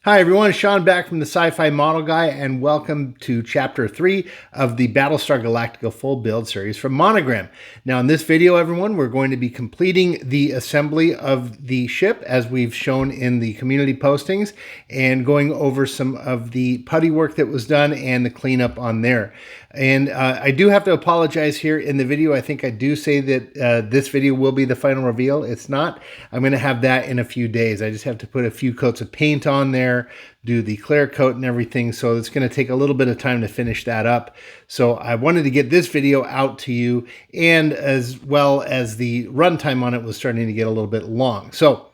Hi everyone, Shawn back from the Sci-Fi Model Guy, and welcome to Chapter 3 of the Battlestar Galactica full build series from Monogram. Now in this video, everyone, we're going to be completing the assembly of the ship as we've shown in the community postings and going over some of the putty work that was done and the cleanup on there. And I do have to apologize here in the video. I think I do say that this video will be the final reveal. It's not. I'm going to have that in a few days. I just have to put a few coats of paint on there, do the clear coat and everything. So it's going to take a little bit of time to finish that up. So I wanted to get this video out to you, and as well as the runtime on it was starting to get a little bit long. So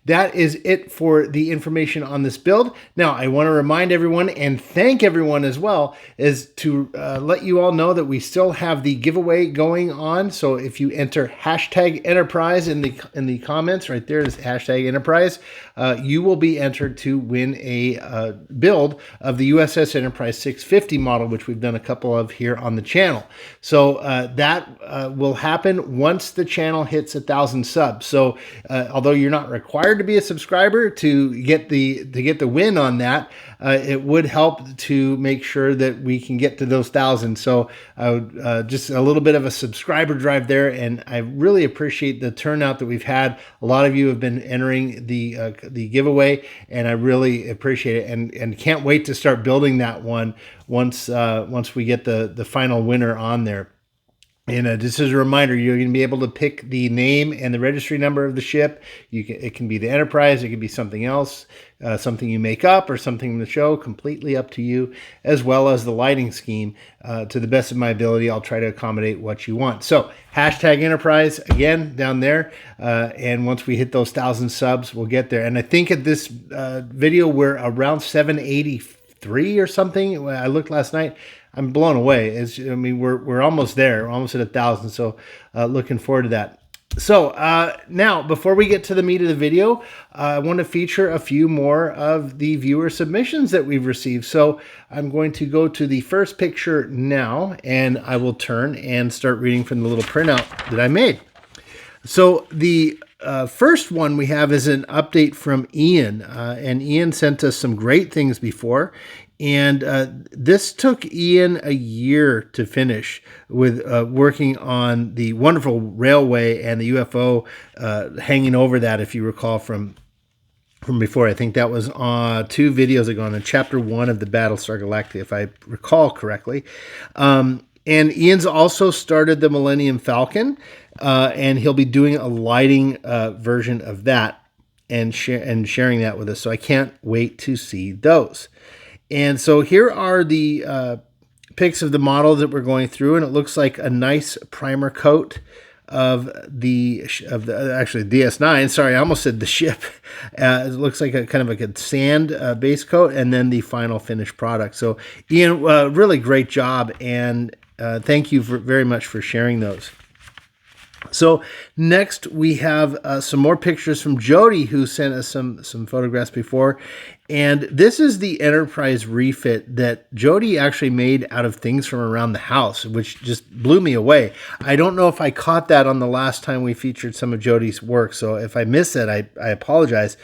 that is it for the information on this build. Now, I want to remind everyone and thank everyone as well is to let you all know that we still have the giveaway going on. So if you enter hashtag Enterprise in the comments, right there is hashtag Enterprise, you will be entered to win a build of the USS Enterprise 650 model, which we've done a couple of here on the channel. So that will happen once the channel hits 1,000 subs. So although you're not required to be a subscriber to get the win on that, it would help to make sure that we can get to those 1,000. So just a little bit of a subscriber drive there, and I really appreciate the turnout that we've had. A lot of you have been entering the giveaway, and I really appreciate it, and can't wait to start building that one once we get the final winner on there. And just as a reminder, you're going to be able to pick the name and the registry number of the ship. It can be the Enterprise, it could be something else, something you make up or something in the show, completely up to you, as well as the lighting scheme. To the best of my ability, I'll try to accommodate what you want. So hashtag Enterprise, again, down there. And once we hit those 1,000 subs, we'll get there. And I think at this video, we're around 783 or something. I looked last night. I'm blown away. We're almost there. We're almost at 1,000. So looking forward to that. So now, before we get to the meat of the video, I want to feature a few more of the viewer submissions that we've received. So I'm going to go to the first picture now, and I will turn and start reading from the little printout that I made. So the first one we have is an update from Ian, and Ian sent us some great things before. And this took Ian a year to finish with working on the wonderful railway and the UFO hanging over that, if you recall from before. I think that was 2 videos ago in chapter 1 of the Battlestar Galactica, if I recall correctly. And Ian's also started the Millennium Falcon, and he'll be doing a lighting version of that and sharing that with us. So I can't wait to see those. And so here are the pics of the model that we're going through, and it looks like a nice primer coat of the actually DS9. Sorry, I almost said the ship. It looks like a kind of like a sand base coat, and then the final finished product. So Ian, really great job, and thank you very much for sharing those. So next we have some more pictures from Jody, who sent us some photographs before. And this is the Enterprise refit that Jody actually made out of things from around the house, which just blew me away. I don't know if I caught that on the last time we featured some of Jody's work. So if I missed that, I apologize.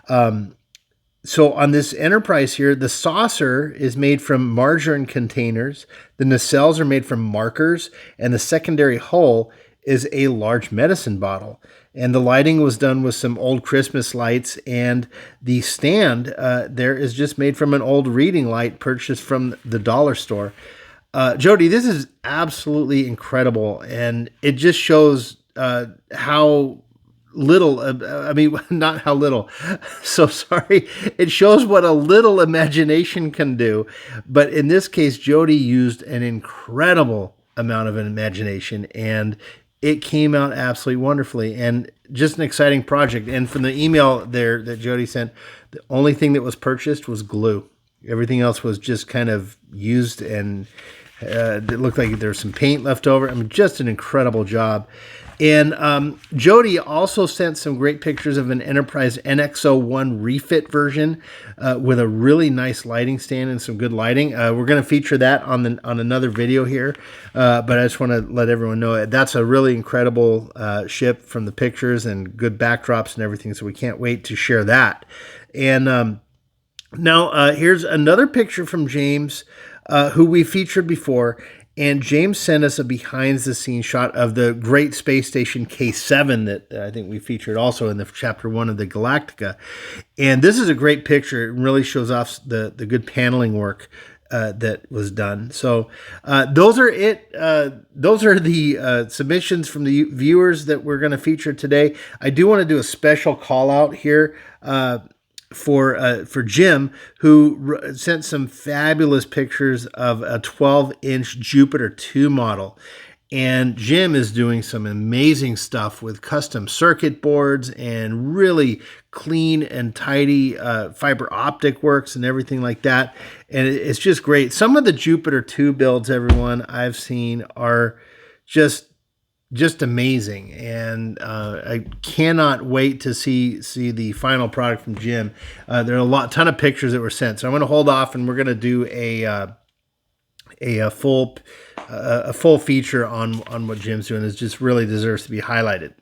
So on this Enterprise here, the saucer is made from margarine containers. The nacelles are made from markers, and the secondary hull is a large medicine bottle. And the lighting was done with some old Christmas lights, and the stand there is just made from an old reading light purchased from the dollar store. Jody, this is absolutely incredible, and it just shows how little, not how little, so sorry. It shows what a little imagination can do. But in this case, Jody used an incredible amount of imagination, and it came out absolutely wonderfully, and just an exciting project. And from the email there that Jody sent, the only thing that was purchased was glue. Everything else was just kind of used, and it looked like there was some paint left over. Just an incredible job. And Jody also sent some great pictures of an Enterprise NX-01 refit version with a really nice lighting stand and some good lighting. We're going to feature that on another video here, but I just want to let everyone know that's a really incredible ship from the pictures and good backdrops and everything, so we can't wait to share that. And Now, here's another picture from James, who we featured before. And James sent us a behind-the-scenes shot of the great space station K7 that I think we featured also in the chapter 1 of the Galactica. And this is a great picture. It really shows off the good paneling work that was done. So those are it. Those are the submissions from the viewers that we're going to feature today. I do want to do a special call out here for Jim, who sent some fabulous pictures of a 12-inch Jupiter 2 model. And Jim is doing some amazing stuff with custom circuit boards and really clean and tidy fiber optic works and everything like that. And it's just great. Some of the Jupiter 2 builds, everyone, I've seen are just amazing, and I cannot wait to see the final product from Jim. There are ton of pictures that were sent, so I'm going to hold off, and we're going to do a full feature on what Jim's doing. It just really deserves to be highlighted.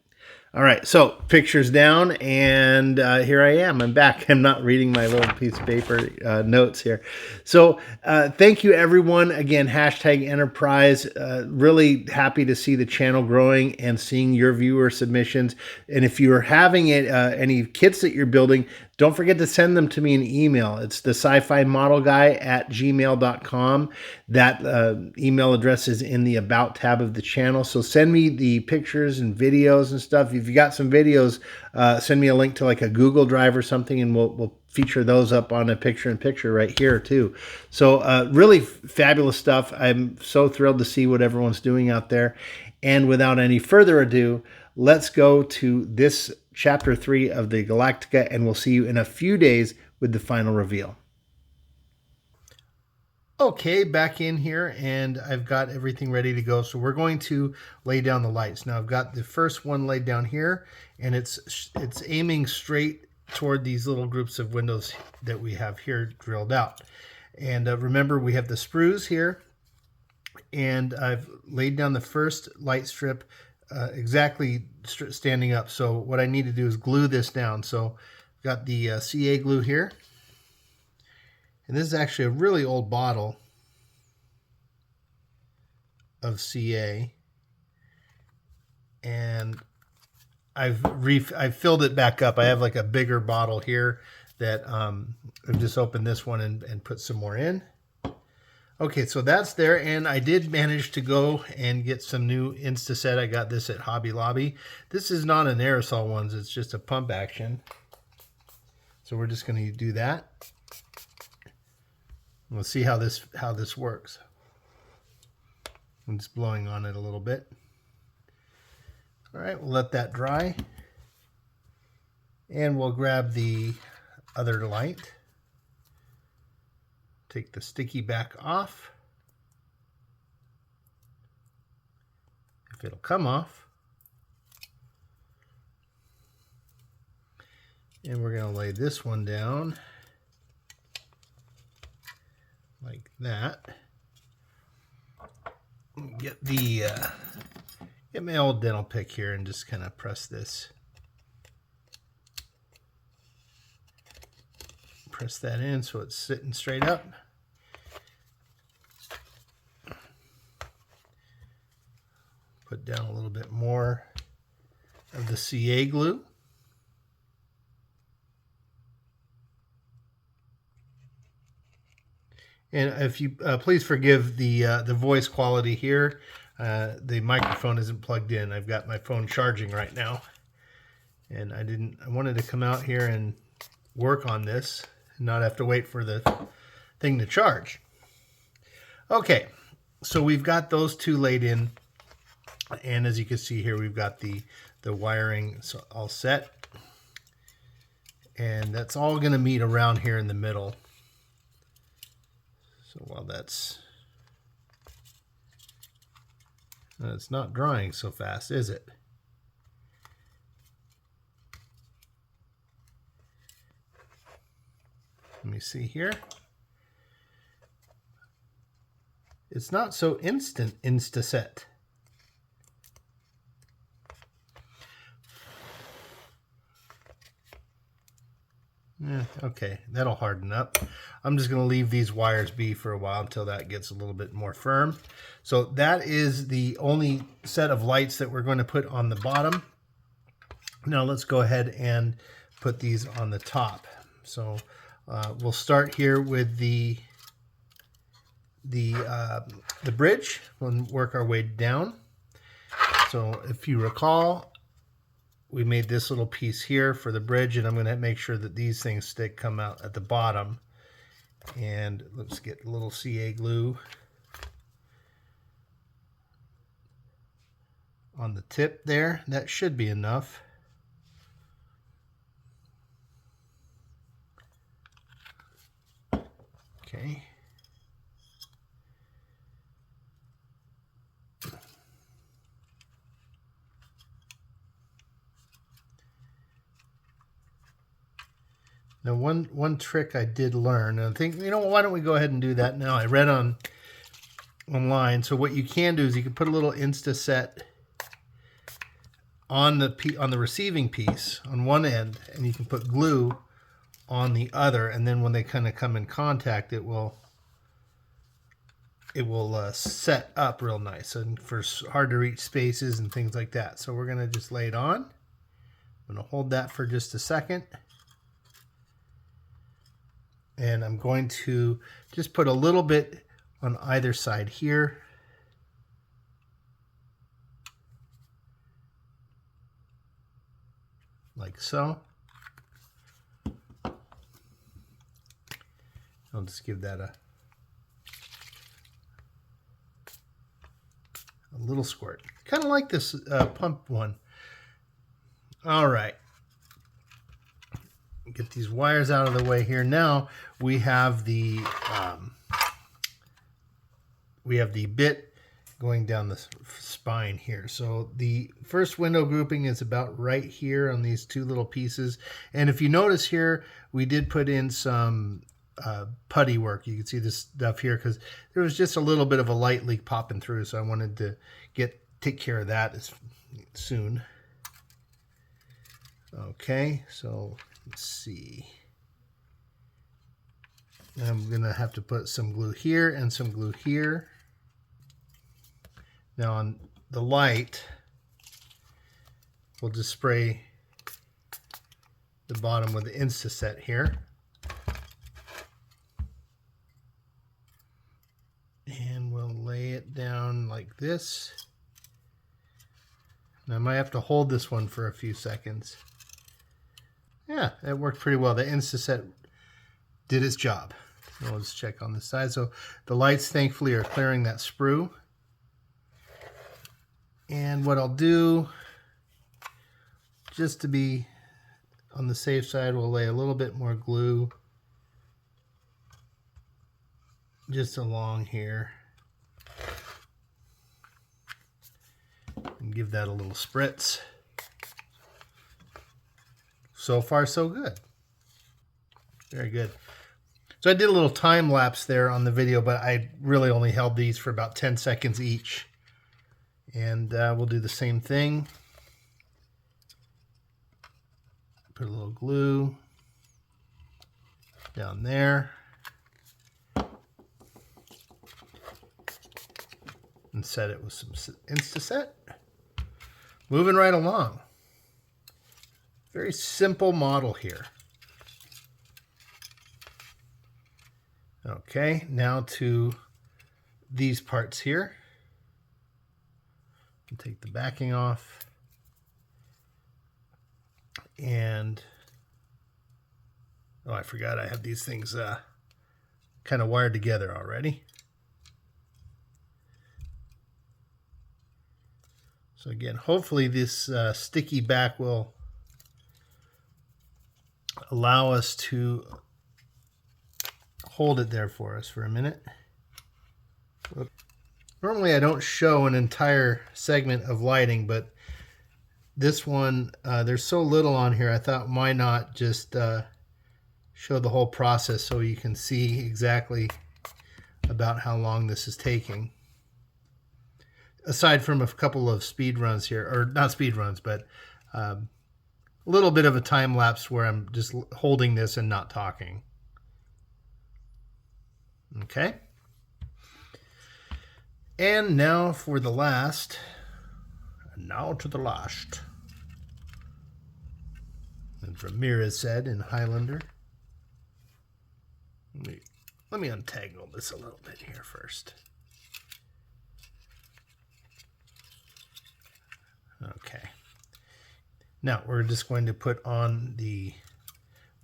All right, so pictures down, and here I am. I'm back. I'm not reading my little piece of paper notes here. So thank you, everyone. Again, hashtag Enterprise. Really happy to see the channel growing and seeing your viewer submissions. And if you are having any kits that you're building, don't forget to send them to me in email. It's the sci-fi model guy at gmail.com. That email address is in the About tab of the channel. So send me the pictures and videos and stuff. If you got some videos, send me a link to like a Google Drive or something, and we'll feature those up on a picture-in-picture right here too. So really fabulous stuff. I'm so thrilled to see what everyone's doing out there. And without any further ado, let's go to this Chapter 3 of the Galactica, and we'll see you in a few days with the final reveal. Okay, back in here, and I've got everything ready to go. So we're going to lay down the lights. Now I've got the first one laid down here, and it's aiming straight toward these little groups of windows that we have here drilled out. And remember, we have the sprues here, and I've laid down the first light strip exactly standing up. So what I need to do is glue this down. So I've got the CA glue here. And this is actually a really old bottle of CA. And I've filled it back up. I have like a bigger bottle here that I've just opened this one and put some more in. Okay, so that's there, and I did manage to go and get some new Instaset. I got this at Hobby Lobby. This is not an aerosol one, it's just a pump action. So we're just going to do that. We'll see how this works. I'm just blowing on it a little bit. All right, we'll let that dry. And we'll grab the other light. Take the sticky back off. If it'll come off. And we're going to lay this one down like that. Get my old dental pick here and just kind of press this. Press that in so it's sitting straight up. Put down a little bit more of the CA glue. And if you please forgive the voice quality here. The microphone isn't plugged in. I've got my phone charging right now, and I wanted to come out here and work on this and not have to wait for the thing to charge. Okay, so we've got those two laid in, and as you can see here, we've got the wiring all set, and that's all going to meet around here in the middle. So while it's not drying so fast, is it? Let me see here. It's not so Instaset. Yeah, Okay, that'll harden up. I'm just going to leave these wires be for a while until that gets a little bit more firm. So that is the only set of lights that we're going to put on the bottom. Now let's go ahead and put these on the top. So we'll start here with the bridge. We'll work our way down. So if you recall, we made this little piece here for the bridge, and I'm going to make sure that these things come out at the bottom. And let's get a little CA glue on the tip there. That should be enough. Okay. Now, one trick I did learn, and I think, you know, why don't we go ahead and do that now? I read online. So what you can do is you can put a little Insta-Set on the receiving piece on one end, and you can put glue on the other, and then when they kind of come in contact, it will set up real nice and for hard to reach spaces and things like that. So we're going to just lay it on. I'm going to hold that for just a second. And I'm going to just put a little bit on either side here. Like so. I'll just give that a little squirt. Kind of like this pump one. All right. Get these wires out of the way here. Now we have the bit going down the spine here. So the first window grouping is about right here on these two little pieces. And if you notice here, we did put in some putty work. You can see this stuff here because there was just a little bit of a light leak popping through. So I wanted to take care of that soon. Okay, so let's see. I'm going to have to put some glue here and some glue here. Now on the light, we'll just spray the bottom with the Insta-Set here. And we'll lay it down like this. Now I might have to hold this one for a few seconds. Yeah, it worked pretty well. The Insta-Set did its job. Now let's check on the side. So the lights, thankfully, are clearing that sprue. And what I'll do, just to be on the safe side, we'll lay a little bit more glue just along here. And give that a little spritz. So far, so good. Very good. So I did a little time lapse there on the video, but I really only held these for about 10 seconds each. And we'll do the same thing. Put a little glue down there. And set it with some Insta-Set. Moving right along. Very simple model here. Okay, now to these parts here. I'll take the backing off. And, oh, I forgot I have these things kind of wired together already. So again, hopefully this sticky back will allow us to hold it there for us for a minute. Normally I don't show an entire segment of lighting, but this one, there's so little on here, I thought why not just show the whole process so you can see exactly about how long this is taking. Aside from a couple of speed runs here, or not speed runs, but a little bit of a time lapse where I'm just holding this and not talking. Okay. And now for the last. Now to the last. As Ramirez said in Highlander. Let me untangle this a little bit here first. Okay. Now we're just going to put on the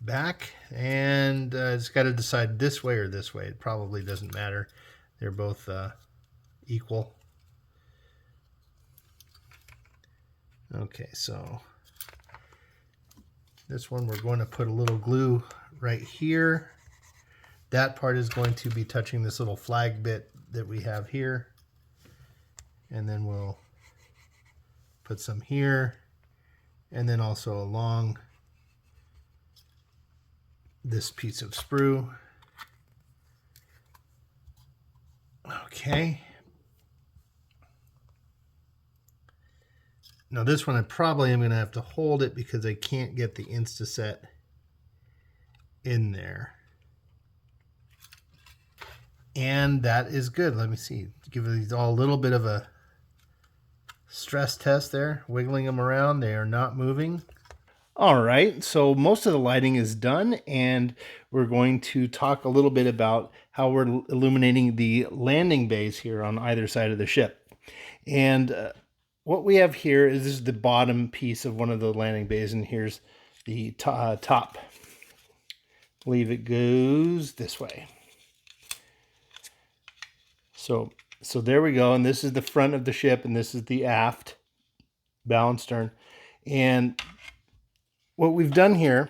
back, and it's got to decide this way or this way. It probably doesn't matter. They're both equal. Okay, so this one we're going to put a little glue right here. That part is going to be touching this little flag bit that we have here. And then we'll put some here, and then also along this piece of sprue. Okay. Now this one I probably am going to have to hold it because I can't get the Instaset in there. And that is good. Let me see. Give these all a little bit of a stress test there. Wiggling them around. They are not moving. All right, so most of the lighting is done, and we're going to talk a little bit about how we're illuminating the landing bays here on either side of the ship. And what we have here is this is the bottom piece of one of the landing bays, and here's the top. I believe it goes this way. So there we go, and this is the front of the ship, and this is the aft, bow and stern. And what we've done here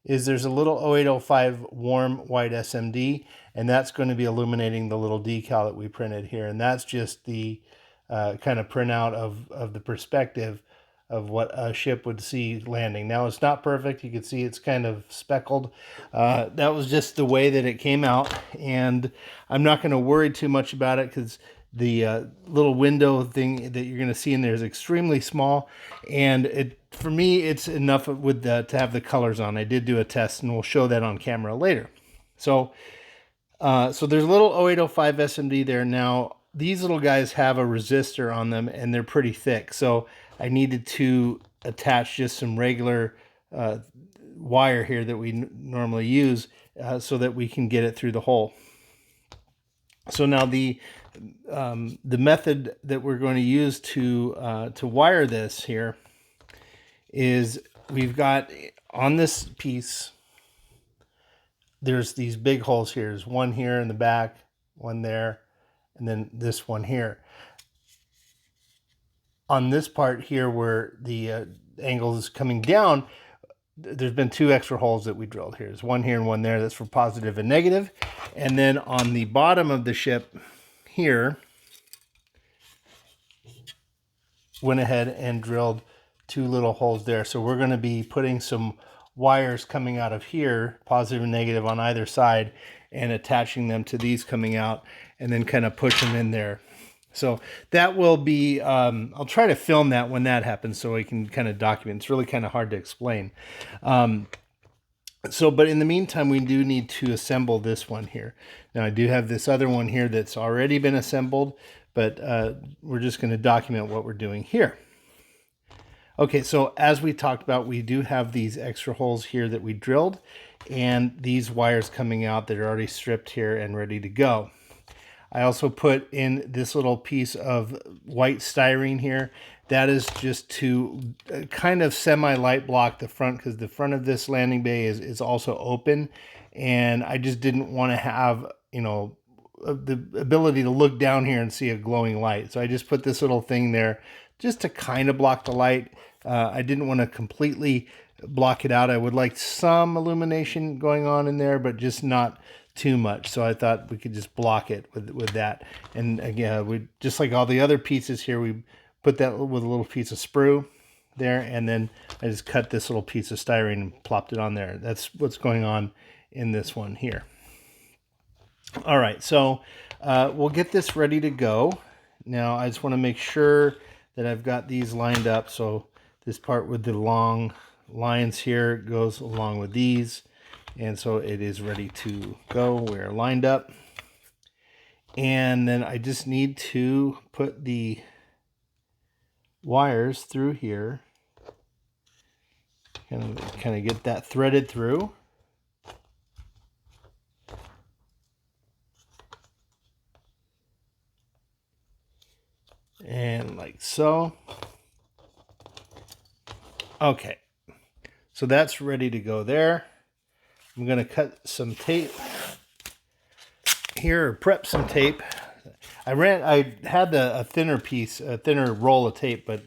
is there's a little 0805 warm white SMD, and that's going to be illuminating the little decal that we printed here. And that's just the kind of printout of the perspective of what a ship would see landing. Now, it's not perfect. You can see it's kind of speckled. That was just the way that it came out, and I'm not going to worry too much about it because the little window thing that you're going to see in there is extremely small, and for me it's enough with to have the colors on. I did do a test, and we'll show that on camera later. So there's a little 0805 SMD there. Now these little guys have a resistor on them, and they're pretty thick, so I needed to attach just some regular wire here that we normally use so that we can get it through the hole. So now the method that we're going to use to wire this here is we've got on this piece, there's these big holes here. There's one here in the back, one there, and then this one here. On this part here where the angle is coming down, there's been two extra holes that we drilled here. There's one here and one there. That's for positive and negative. And then on the bottom of the ship here, went ahead and drilled two little holes there. So we're going to be putting some wires coming out of here, positive and negative on either side, and attaching them to these coming out, and then kind of push them in there. So that will be, I'll try to film that when that happens so we can kind of document. It's really kind of hard to explain. But in the meantime, we do need to assemble this one here. Now I do have this other one here that's already been assembled, but we're just going to document what we're doing here. Okay, so as we talked about, we do have these extra holes here that we drilled, and these wires coming out that are already stripped here and ready to go. I also put in this little piece of white styrene here. That is just to kind of semi-light block the front, because the front of this landing bay is also open, and I just didn't want to have, you know, the ability to look down here and see a glowing light. So I just put this little thing there just to kind of block the light. I didn't want to completely block it out. I would like some illumination going on in there, but just not too much. So I thought we could just block it with that. And again, we just like all the other pieces here, we put that with a little piece of sprue there, and then I just cut this little piece of styrene and plopped it on there. That's what's going on in this one here. All right, so we'll get this ready to go. Now I just want to make sure that I've got these lined up. So This part with the long lines here goes along with these. And so it is ready to go. We're lined up. And then I just need to put the wires through here. Kind of get that threaded through. And like so. Okay. So that's ready to go there. I'm going to cut some tape here, or prep some tape. I had a thinner roll of tape, but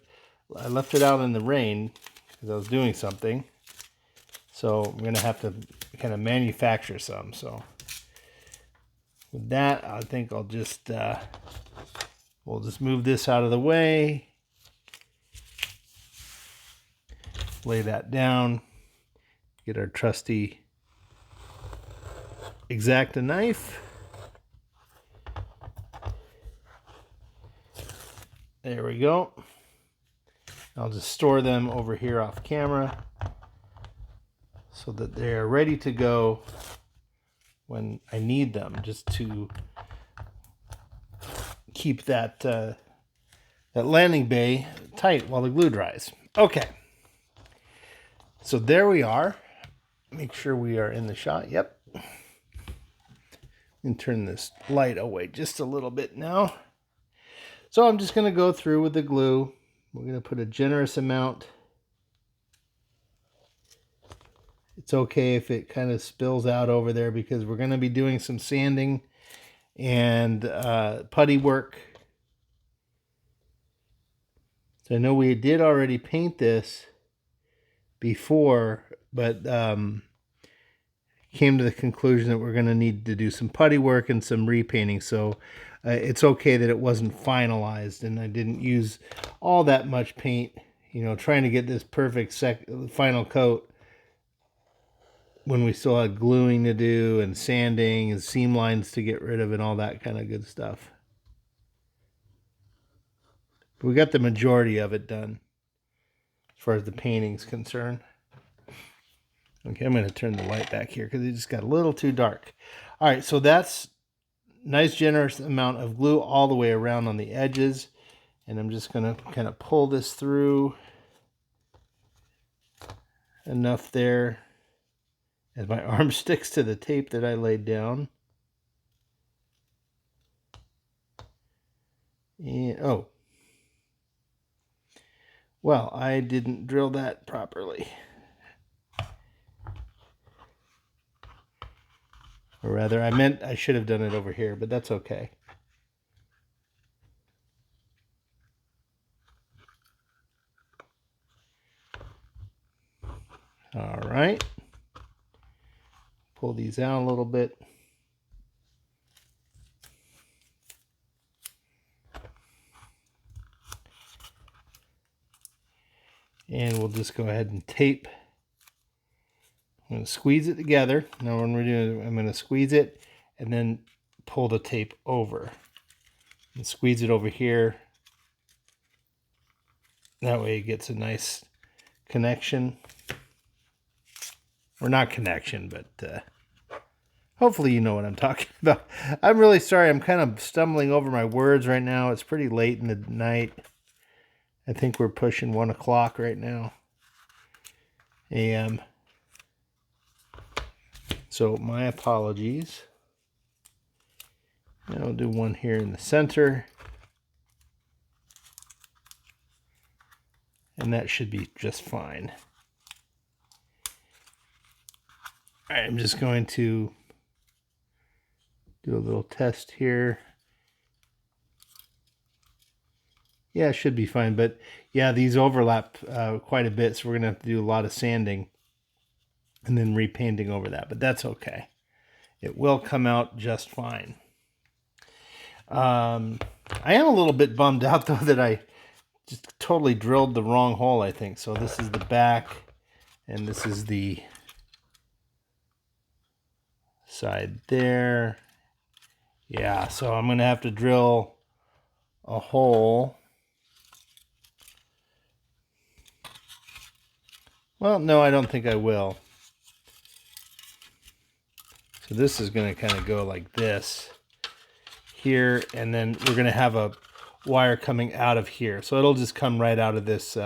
I left it out in the rain because I was doing something. So I'm going to have to kind of manufacture some. So with that, I think I'll just we'll just move this out of the way. Lay that down. Get our trusty X-Acto knife. There we go. I'll just store them over here off camera so that they're ready to go when I need them, just to keep that that landing bay tight while the glue dries. Okay. So there we are. Make sure we are in the shot. Yep. And turn this light away just a little bit now. So I'm just going to go through with the glue. We're going to put a generous amount. It's okay if it kind of spills out over there because we're going to be doing some sanding and putty work. So I know we did already paint this before, but came to the conclusion that we're going to need to do some putty work and some repainting. So it's okay that it wasn't finalized and I didn't use all that much paint, you know, trying to get this perfect final coat when we still had gluing to do and sanding and seam lines to get rid of and all that kind of good stuff. But we got the majority of it done as far as the painting's concerned. Okay, I'm going to turn the light back here because it just got a little too dark. All right, so that's nice generous amount of glue all the way around on the edges. And I'm just going to kind of pull this through enough there as my arm sticks to the tape that I laid down. And, oh. Well, I didn't drill that properly. Or rather, I meant I should have done it over here, but that's okay. All right. Pull these out a little bit. And we'll just go ahead and tape. I'm going to squeeze it together. Now what we're doing, I'm going to squeeze it and then pull the tape over. And squeeze it over here. That way it gets a nice connection. Or not connection, but hopefully you know what I'm talking about. I'm really sorry. I'm kind of stumbling over my words right now. It's pretty late in the night. I think we're pushing 1 o'clock right now. AM. So my apologies. And I'll do one here in the center. And that should be just fine. All right, I'm just going to do a little test here. Yeah, it should be fine. But yeah, these overlap quite a bit. So we're going to have to do a lot of sanding and then repainting over that. But that's okay. It will come out just fine. I am a little bit bummed out, though, that I just totally drilled the wrong hole, I think. So this is the back, and this is the side there. Yeah, so I'm going to have to drill a hole Well, no, I don't think I will. So this is going to kind of go like this here, and then we're going to have a wire coming out of here. So it'll just come right out of this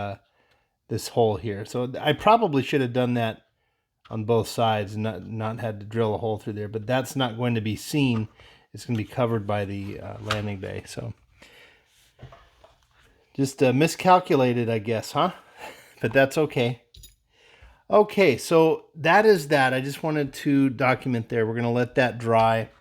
this hole here. So I probably should have done that on both sides and not had to drill a hole through there, but that's not going to be seen. It's going to be covered by the landing bay. So just miscalculated, I guess, huh? But that's okay. Okay, so that is that. I just wanted to document there. We're going to let that dry.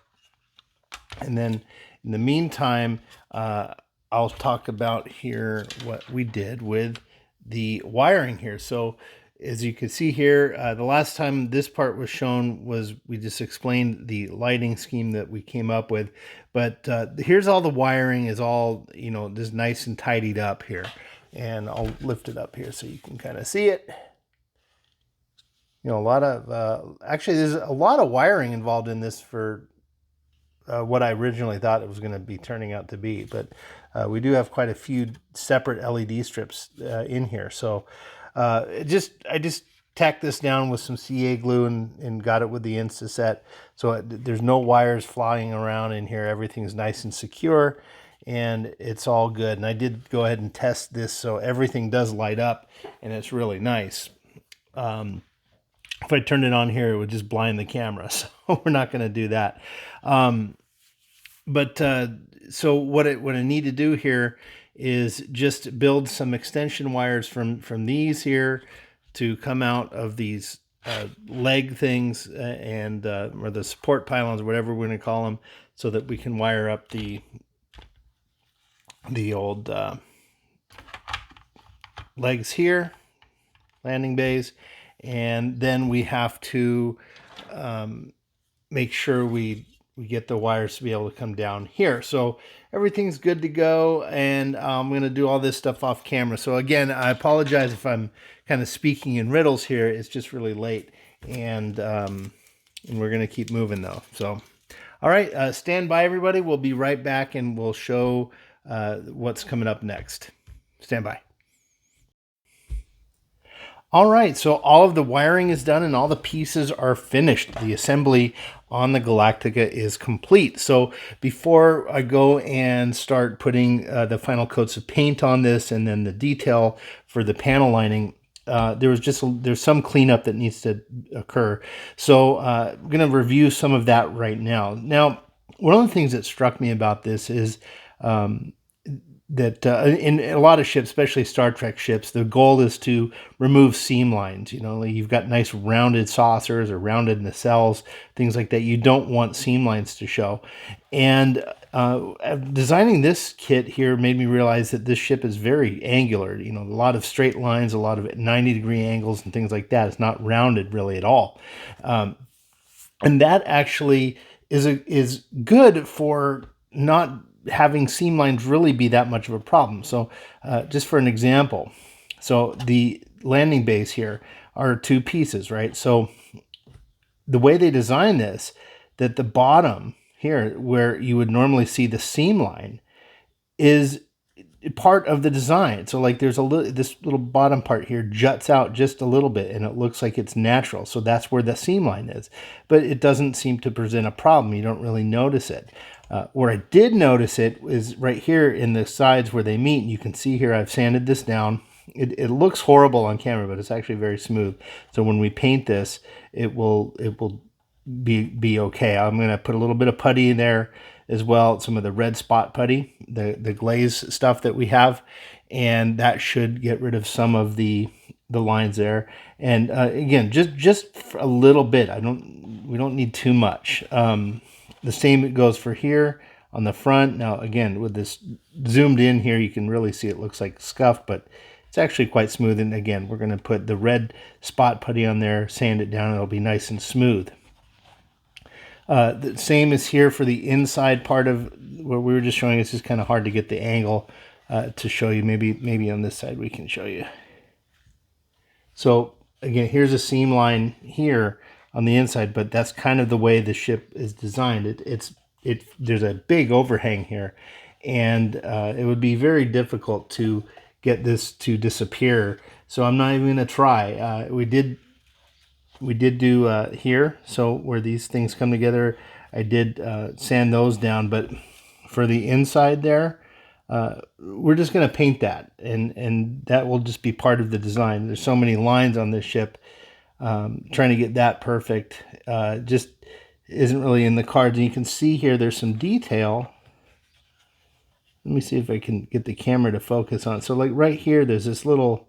And then in the meantime, I'll talk about here what we did with the wiring here. So as you can see here, the last time this part was shown was we just explained the lighting scheme that we came up with. But here's all the wiring is all, you know, just nice and tidied up here. And I'll lift it up here so you can kind of see it. You know, a lot of, actually there's a lot of wiring involved in this for what I originally thought it was going to be turning out to be. But we do have quite a few separate LED strips in here. So I just tacked this down with some CA glue and got it with the Instaset. So there's no wires flying around in here. Everything's nice and secure and it's all good. And I did go ahead and test this so everything does light up and it's really nice. If I turned it on here, it would just blind the camera. So we're not going to do that. So what I need to do here is just build some extension wires from these here to come out of these leg things and or the support pylons, whatever we're going to call them, so that we can wire up the old legs here, landing bays. And then we have to make sure we get the wires to be able to come down here. So everything's good to go, and I'm going to do all this stuff off camera. So again, I apologize if I'm kind of speaking in riddles here. It's just really late, and we're going to keep moving though. So, all right, stand by everybody. We'll be right back, and we'll show what's coming up next. Stand by. All right, so all of the wiring is done and all the pieces are finished. The assembly on the Galactica is complete. So before I go and start putting the final coats of paint on this and then the detail for the panel lining, there's some cleanup that needs to occur. So I'm going to review some of that right now. Now, one of the things that struck me about this is that in a lot of ships, especially Star Trek ships, the goal is to remove seam lines. You know, you've got nice rounded saucers or rounded nacelles, things like that. You don't want seam lines to show. And designing this kit here made me realize that this ship is very angular. You know, a lot of straight lines, a lot of 90-degree angles and things like that. It's not rounded really at all. And that actually is good for not having seam lines really be that much of a problem. So just for an example, so the landing bays here are two pieces, right? So the way they design this, that the bottom here where you would normally see the seam line is part of the design. So like there's this little bottom part here juts out just a little bit and it looks like it's natural. So that's where the seam line is, but it doesn't seem to present a problem. You don't really notice it. Where I did notice it is right here in the sides where they meet. You can see here I've sanded this down. It looks horrible on camera, but it's actually very smooth. So when we paint this, it will be okay. I'm going to put a little bit of putty in there as well, some of the red spot putty, the glaze stuff that we have, and that should get rid of some of the lines there. And again, just a little bit. We don't need too much. The same goes for here on the front. Now, again, with this zoomed in here, you can really see it looks like scuff, but it's actually quite smooth. And again, we're going to put the red spot putty on there, sand it down, and it'll be nice and smooth. The same is here for the inside part of what we were just showing. It's just kind of hard to get the angle to show you. Maybe on this side we can show you. So again, here's a seam line here on the inside, but that's kind of the way the ship is designed. There's a big overhang here, and it would be very difficult to get this to disappear. So I'm not even going to try. We did do here, so where these things come together, I did sand those down, but for the inside there, we're just going to paint that, and that will just be part of the design. There's so many lines on this ship. Trying to get that perfect just isn't really in the cards. And you can see here there's some detail. Let me see if I can get the camera to focus on it. So like right here, there's this little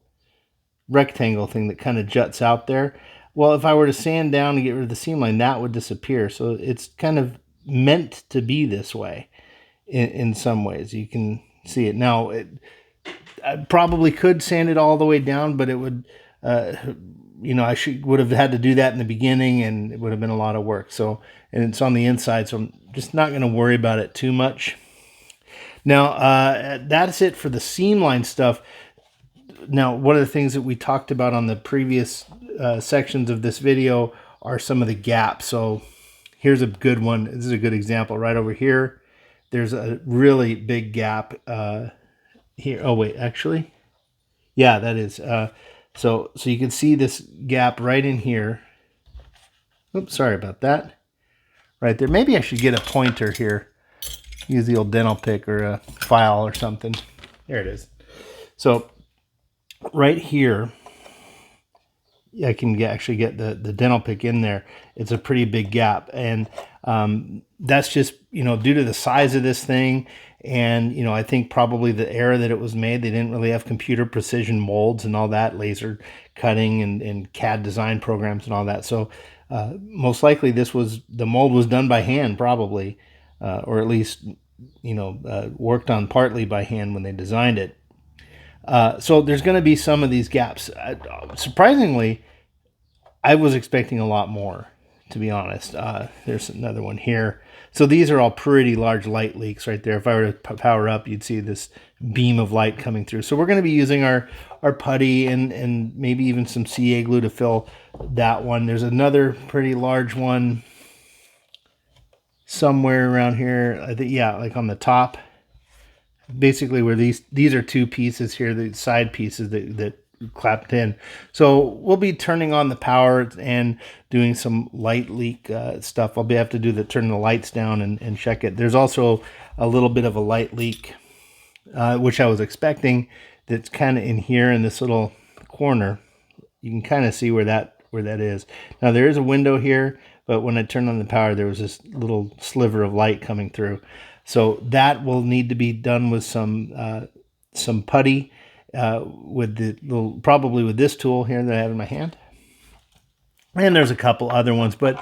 rectangle thing that kind of juts out there. Well, if I were to sand down and get rid of the seam line, that would disappear. So it's kind of meant to be this way in some ways. You can see it. Now, I probably could sand it all the way down, but it would, you know, I would have had to do that in the beginning, and it would have been a lot of work. So, and it's on the inside, so I'm just not going to worry about it too much. Now, that's it for the seam line stuff. Now, one of the things that we talked about on the previous sections of this video are some of the gaps. So here's a good one. This is a good example right over here. There's a really big gap here. Oh, wait, actually. Yeah, that is. So you can see this gap right in here. Oops, sorry about that. Right there. Maybe I should get a pointer here. Use the old dental pick or a file or something. There it is. So right here, I can actually get the dental pick in there. It's a pretty big gap. And that's just, you know, due to the size of this thing. And, you know, I think probably the era that it was made, they didn't really have computer precision molds and all that, laser cutting and CAD design programs and all that. So most likely the mold was done by hand probably, or at least, you know, worked on partly by hand when they designed it. So there's going to be some of these gaps. Surprisingly, I was expecting a lot more, to be honest. There's another one here. So these are all pretty large light leaks right there. If I were to power up, you'd see this beam of light coming through. So we're going to be using our putty and maybe even some CA glue to fill that one. There's another pretty large one somewhere around here. I think, yeah, like on the top. Basically where these are two pieces here, the side pieces that clapped in. So we'll be turning on the power and doing some light leak stuff. I'll have to turn the lights down and check it. There's also a little bit of a light leak, which I was expecting, that's kind of in here in this little corner. You can kind of see where that is. Now there is a window here, but when I turned on the power, there was this little sliver of light coming through. So that will need to be done with some putty, probably with this tool here that I have in my hand. And there's a couple other ones, but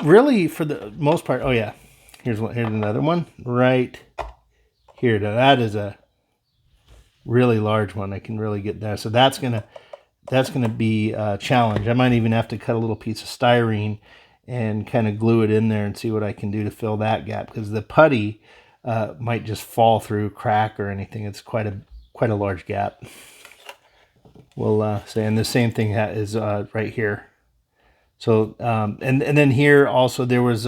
really for the most part, oh yeah, here's another one right here. Now that is a really large one. I can really get there. So that's gonna be a challenge. I might even have to cut a little piece of styrene and kind of glue it in there and see what I can do to fill that gap, because the putty might just fall through, crack or anything. It's quite a large gap. We'll say, and the same thing is right here. So and then here also there was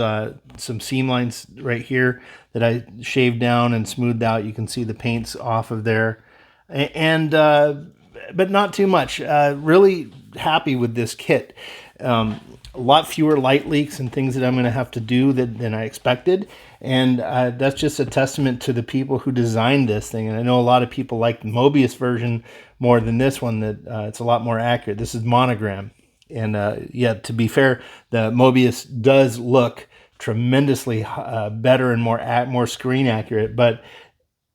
some seam lines right here that I shaved down and smoothed out. You can see the paint's off of there, and but not too much. Really happy with this kit. A lot fewer light leaks and things that I'm going to have to do than I expected. And that's just a testament to the people who designed this thing. And I know a lot of people like the Mobius version more than this one, that it's a lot more accurate. This is monogram. And yeah, to be fair, the Mobius does look tremendously better and more screen accurate. But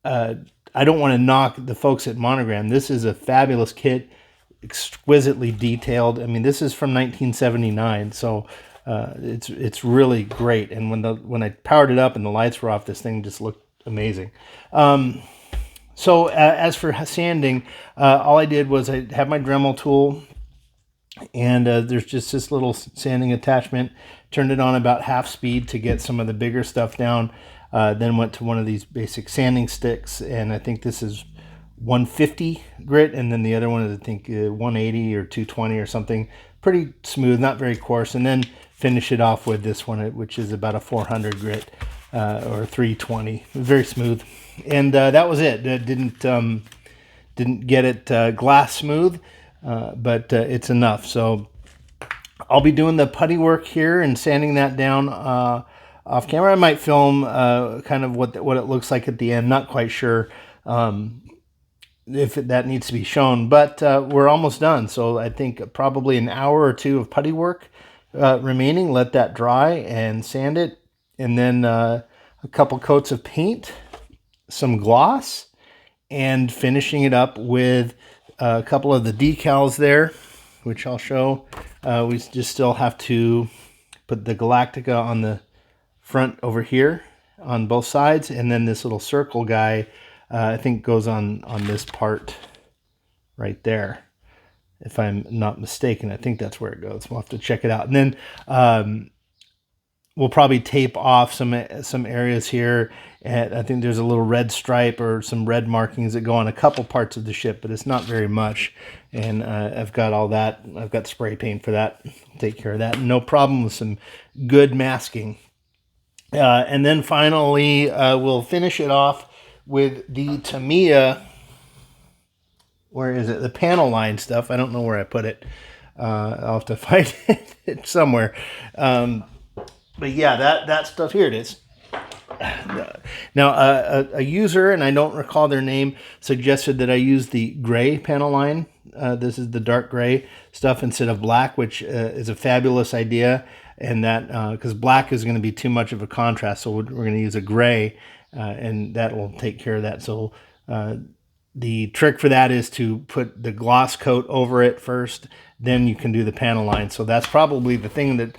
I don't want to knock the folks at Monogram. This is a fabulous kit. Exquisitely detailed. I mean, this is from 1979, so it's really great. And when I powered it up and the lights were off, this thing just looked amazing. So as for sanding, all I did was I have my Dremel tool, and there's just this little sanding attachment. Turned it on about half speed to get some of the bigger stuff down. Then went to one of these basic sanding sticks, and I think this is 150 grit, and then the other one is I think 180 or 220 or something. Pretty smooth, not very coarse. And then finish it off with this one, which is about a 400 grit or 320. Very smooth. And that was it. It didn't Didn't get it glass smooth, but it's enough. So I'll be doing the putty work here and sanding that down off camera. I might film kind of what it looks like at the end. Not quite sure if that needs to be shown, but we're almost done. So I think probably an hour or two of putty work remaining. Let that dry and sand it, and then a couple coats of paint, some gloss, and finishing it up with a couple of the decals there, which I'll show. We just still have to put the Galactica on the front over here on both sides, and then this little circle guy I think goes on this part right there, if I'm not mistaken. I think that's where it goes. We'll have to check it out. And then we'll probably tape off some areas here. And I think there's a little red stripe or some red markings that go on a couple parts of the ship, but it's not very much. And I've got all that. I've got spray paint for that. Take care of that. No problem with some good masking. And then finally, we'll finish it off with the Tamiya, where is it? The panel line stuff. I don't know where I put it. I'll have to find it somewhere. But yeah, that stuff, here it is. Now, a user, and I don't recall their name, suggested that I use the gray panel line. This is the dark gray stuff instead of black, which is a fabulous idea. And that, because black is going to be too much of a contrast, so we're going to use a gray, and that will take care of that. So the trick for that is to put the gloss coat over it first, then you can do the panel line. So that's probably the thing that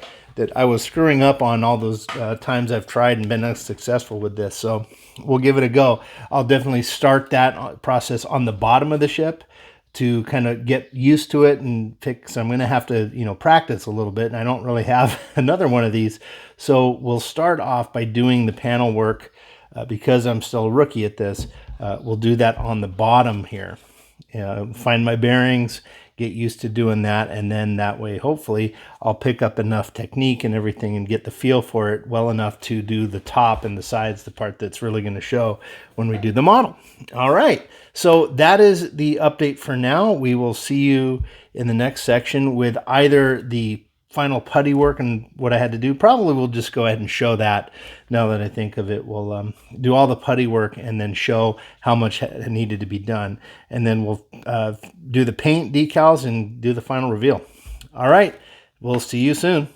I was screwing up on all those times I've tried and been unsuccessful with this. So we'll give it a go. I'll definitely start that process on the bottom of the ship to kind of get used to it and pick. So I'm going to have to, practice a little bit, and I don't really have another one of these. So we'll start off by doing the panel work because I'm still a rookie at this. We'll do that on the bottom here. Find my bearings, get used to doing that, and then that way, hopefully, I'll pick up enough technique and everything and get the feel for it well enough to do the top and the sides, the part that's really going to show when we do the model. All right, so that is the update for now. We will see you in the next section with either the final putty work and what I had to do. Probably we'll just go ahead and show that now that I think of it. We'll do all the putty work and then show how much needed to be done. And then we'll do the paint decals and do the final reveal. All right, we'll see you soon.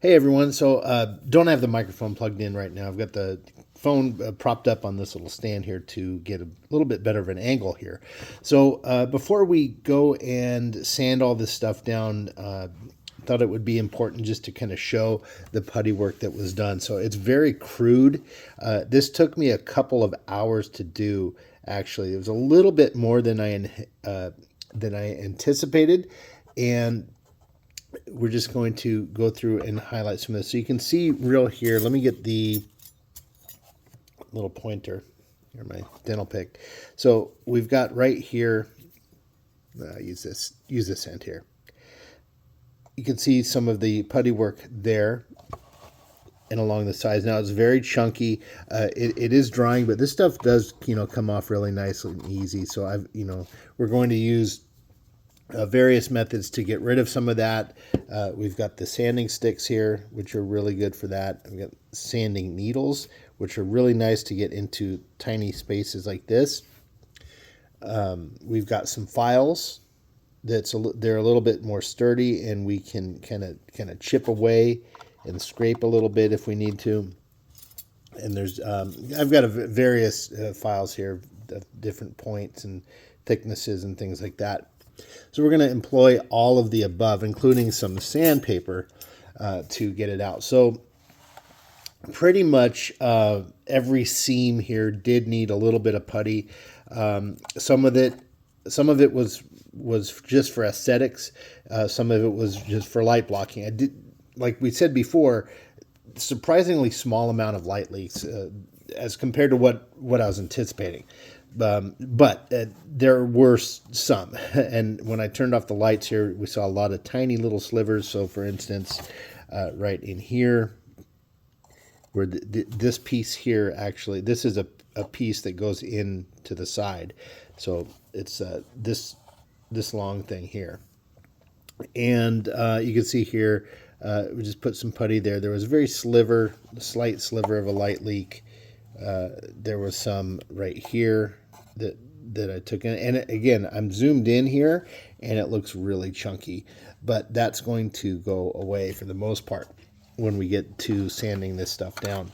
Hey everyone, so don't have the microphone plugged in right now. I've got the phone propped up on this little stand here to get a little bit better of an angle here. So before we go and sand all this stuff down, thought it would be important just to kind of show the putty work that was done. So it's very crude. This took me a couple of hours to do. Actually, it was a little bit more than I anticipated, and we're just going to go through and highlight some of this. So you can see real here. Let me get the little pointer here, my dental pick. So we've got right here, use this end here. You can see some of the putty work there and along the sides. Now it's very chunky. It is drying, but this stuff does, come off really nice and easy. So we're going to use various methods to get rid of some of that. We've got the sanding sticks here, which are really good for that. We've got sanding needles, which are really nice to get into tiny spaces like this. We've got some files they're a little bit more sturdy, and we can kind of chip away and scrape a little bit if we need to. And there's I've got various files here of different points and thicknesses and things like that. So we're going to employ all of the above, including some sandpaper, to get it out. So pretty much every seam here did need a little bit of putty. Some of it was just for aesthetics. Some of it was just for light blocking. I did, like we said before, surprisingly small amount of light leaks as compared to what I was anticipating. But there were some. And when I turned off the lights here, we saw a lot of tiny little slivers. So for instance, right in here, where this piece here, actually, this is a piece that goes in to the side. So it's this long thing here. And you can see here, we just put some putty there. There was a very slight sliver of a light leak. There was some right here that I took in. And again, I'm zoomed in here, and it looks really chunky. But that's going to go away for the most part when we get to sanding this stuff down.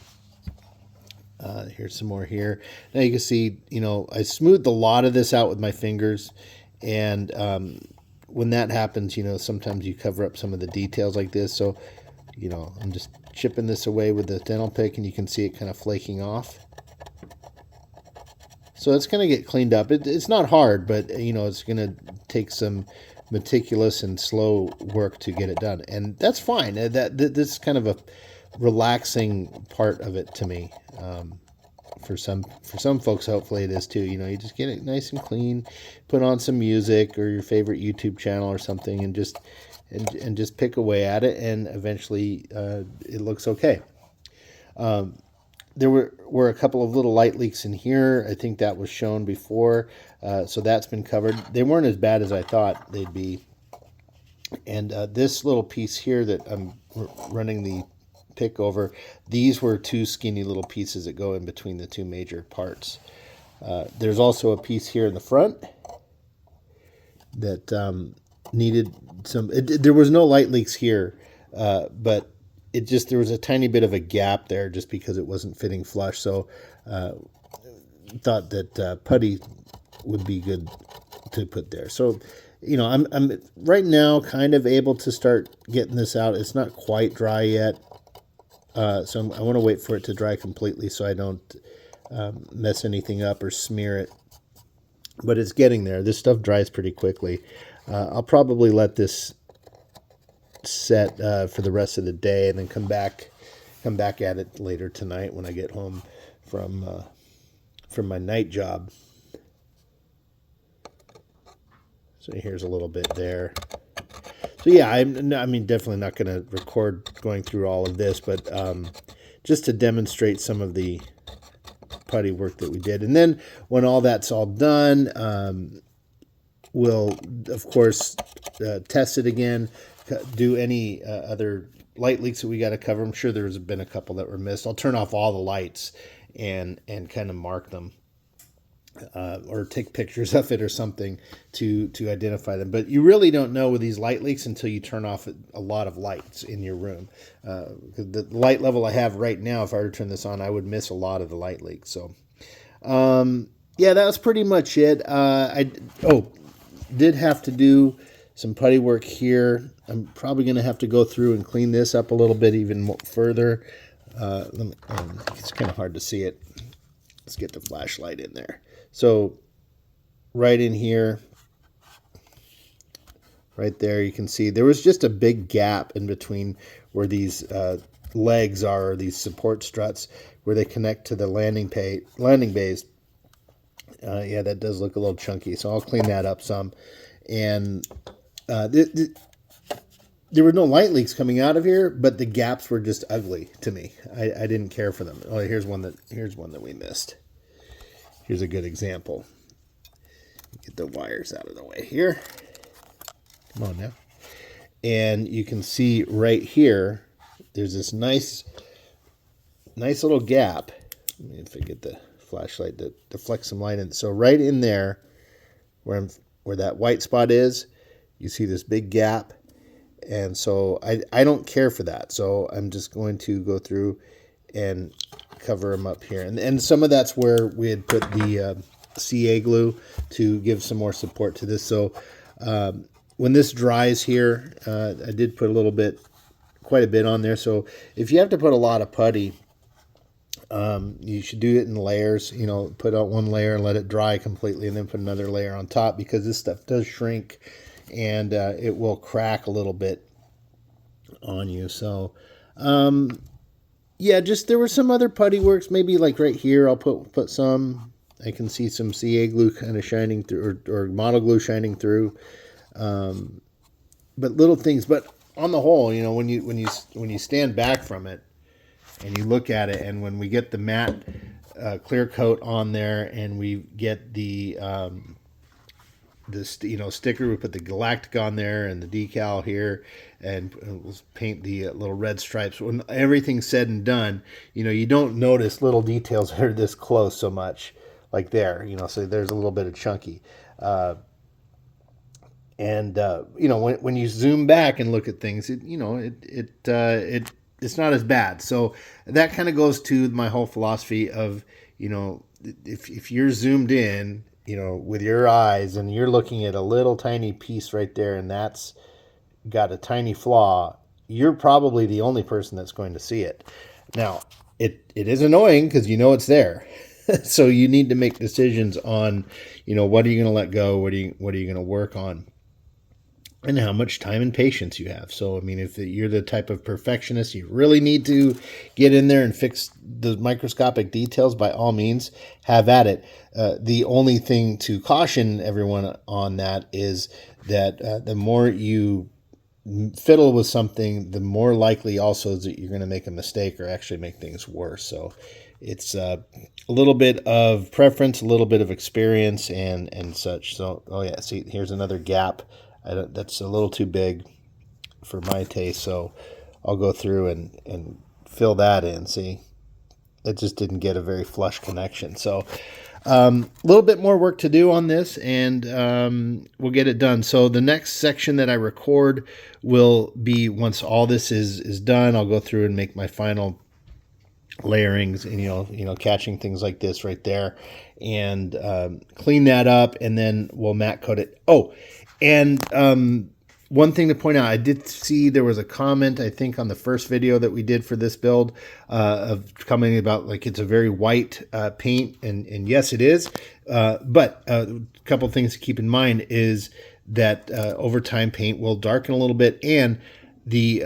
Here's some more here. Now you can see, I smoothed a lot of this out with my fingers, and when that happens, sometimes you cover up some of the details like this. So, I'm just chipping this away with the dental pick, and you can see it kind of flaking off. So it's going to get cleaned up. It's not hard, but, it's going to take some meticulous and slow work to get it done. And that's fine. This is kind of a relaxing part of it to me. For some folks, hopefully it is too. You just get it nice and clean, put on some music or your favorite YouTube channel or something, and just pick away at it, and eventually it looks okay. There were a couple of little light leaks in here. I think that was shown before, so that's been covered. They weren't as bad as I thought they'd be. And this little piece here that I'm running the pick over, these were two skinny little pieces that go in between the two major parts. There's also a piece here in the front that needed some. There was no light leaks here, but there was a tiny bit of a gap there just because it wasn't fitting flush. So thought that putty would be good to put there. So I'm right now kind of able to start getting this out. It's not quite dry yet. So I want to wait for it to dry completely so I don't mess anything up or smear it. But it's getting there. This stuff dries pretty quickly. I'll probably let this set for the rest of the day, and then come back at it later tonight when I get home from my night job. So here's a little bit there. So yeah, I mean, definitely not going to record going through all of this, but just to demonstrate some of the putty work that we did. And then when all that's all done, we'll, of course, test it again, do any other light leaks that we got to cover. I'm sure there's been a couple that were missed. I'll turn off all the lights and kind of mark them. Or take pictures of it or something to identify them. But you really don't know with these light leaks until you turn off a lot of lights in your room. The light level I have right now, if I were to turn this on, I would miss a lot of the light leaks. So, yeah, that was pretty much it. I did have to do some putty work here. I'm probably going to have to go through and clean this up a little bit even more further. It's kind of hard to see it. Let's get the flashlight in there. So right in here, right there, you can see there was just a big gap in between where these legs are, or these support struts, where they connect to the landing bays. Yeah, that does look a little chunky, so I'll clean that up some. And there were no light leaks coming out of here, but the gaps were just ugly to me. I didn't care for them. Oh, here's one that we missed. Here's a good example. Get the wires out of the way here. Come on now. And you can see right here, there's this nice little gap. Let me if I get the flashlight to deflect some light in. So right in there, where that white spot is, you see this big gap. And so I don't care for that. So I'm just going to go through and cover them up here. And some of that's where we had put the CA glue to give some more support to this. So when this dries here, I did put quite a bit on there. So if you have to put a lot of putty, you should do it in layers. Put out one layer and let it dry completely, and then put another layer on top, because this stuff does shrink and it will crack a little bit on you. So yeah, just there were some other putty works, maybe like right here I'll put some. I can see some CA glue kind of shining through, or model glue shining through, but little things. But on the whole, when you stand back from it, and you look at it, and when we get the matte clear coat on there, and we get the sticker, we put the Galactica on there and the decal here, and we'll paint the little red stripes. When everything's said and done, you don't notice little details that are this close so much, like there, so there's a little bit of chunky. When you zoom back and look at things, it's not as bad. So that kind of goes to my whole philosophy of, if you're zoomed in, with your eyes, and you're looking at a little tiny piece right there, and that's got a tiny flaw, you're probably the only person that's going to see it. Now, it is annoying because it's there. So you need to make decisions on, what are you going to let go? What are you going to work on? And how much time and patience you have. So, if you're the type of perfectionist, you really need to get in there and fix the microscopic details, by all means, have at it. The only thing to caution everyone on that is that the more you fiddle with something, the more likely also is that you're going to make a mistake or actually make things worse. So it's a little bit of preference, a little bit of experience, and such. So, oh yeah, see, here's another gap. That's a little too big for my taste, so I'll go through and fill that in. See, it just didn't get a very flush connection. So a little bit more work to do on this, and we'll get it done. So the next section that I record will be, once all this is done, I'll go through and make my final layerings, and catching things like this right there, and clean that up, and then we'll matte coat it. Oh, and one thing to point out, I did see there was a comment, I think, on the first video that we did for this build, of commenting about, like, it's a very white paint, and yes, it is. But a couple things to keep in mind is that over time, paint will darken a little bit, and the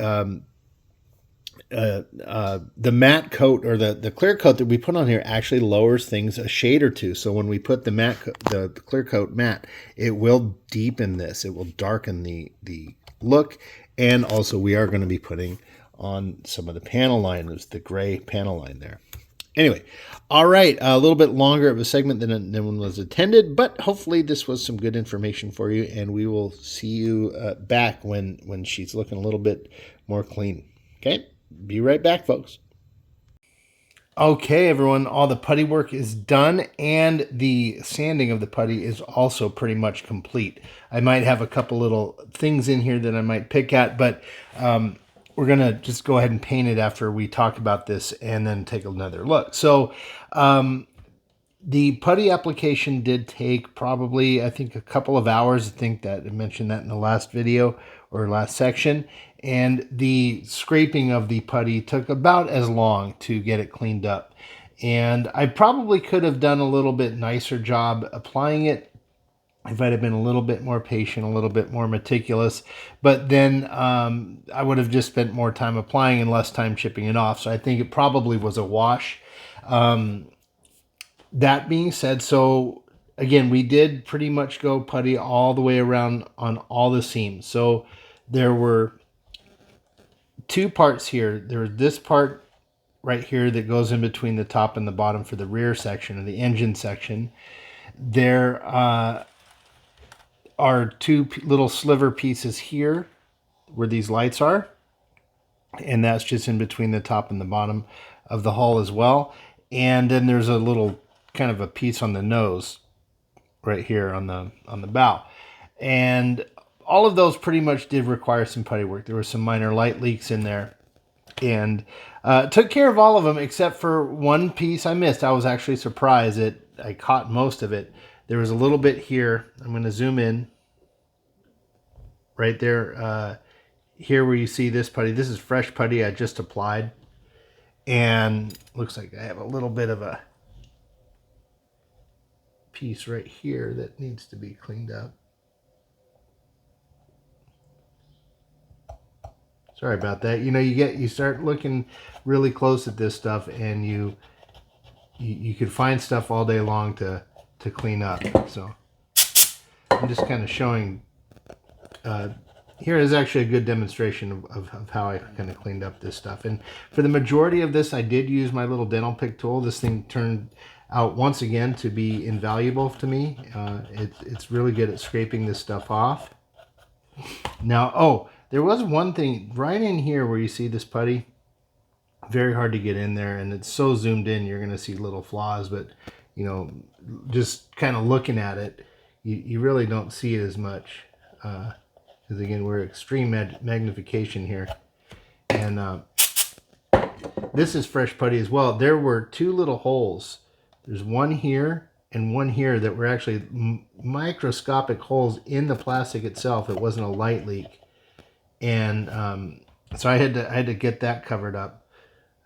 matte coat, or the clear coat that we put on here, actually lowers things a shade or two. So when we put the clear coat matte, it will deepen this. It will darken the look. And also, we are going to be putting on some of the panel line. There's the gray panel line there. Anyway, all right, a little bit longer of a segment than was intended, but hopefully this was some good information for you, and we will see you back when she's looking a little bit more clean. Okay? Be right back, folks. Okay, everyone, all the putty work is done, and the sanding of the putty is also pretty much complete. I might have a couple little things in here that I might pick at, but we're going to just go ahead and paint it after we talk about this and then take another look. So the putty application did take probably, I think, a couple of hours. I think that I mentioned that in the last video or last section. And the scraping of the putty took about as long to get it cleaned up. And I probably could have done a little bit nicer job applying it if I'd have been a little bit more patient, a little bit more meticulous. But then I would have just spent more time applying and less time chipping it off. So I think it probably was a wash. That being said, so again, we did pretty much go putty all the way around on all the seams. So there were two parts here. There's this part right here that goes in between the top and the bottom for the rear section, or the engine section. There are two little sliver pieces here where these lights are, and that's just in between the top and the bottom of the hull as well. And then there's a little kind of a piece on the nose right here on the bow. And all of those pretty much did require some putty work. There were some minor light leaks in there, and took care of all of them except for one piece I missed. I was actually surprised that I caught most of it. There was a little bit here. I'm going to zoom in right there. Here where you see this putty. This is fresh putty I just applied, and looks like I have a little bit of a piece right here that needs to be cleaned up. Sorry about that. You start looking really close at this stuff, and you could find stuff all day long to clean up. So I'm just kind of showing here is actually a good demonstration of how I kind of cleaned up this stuff. And for the majority of this, I did use my little dental pick tool. This thing turned out once again to be invaluable to me. It's really good at scraping this stuff off. Now, oh, there was one thing right in here where you see this putty. Very hard to get in there, and it's so zoomed in you're going to see little flaws, but you know, just kind of looking at it, you really don't see it as much, because again, we're extreme magnification here. And this is fresh putty as well. There were two little holes. There's one here and one here that were actually microscopic holes in the plastic itself. It wasn't a light leak, and so I had to get that covered up.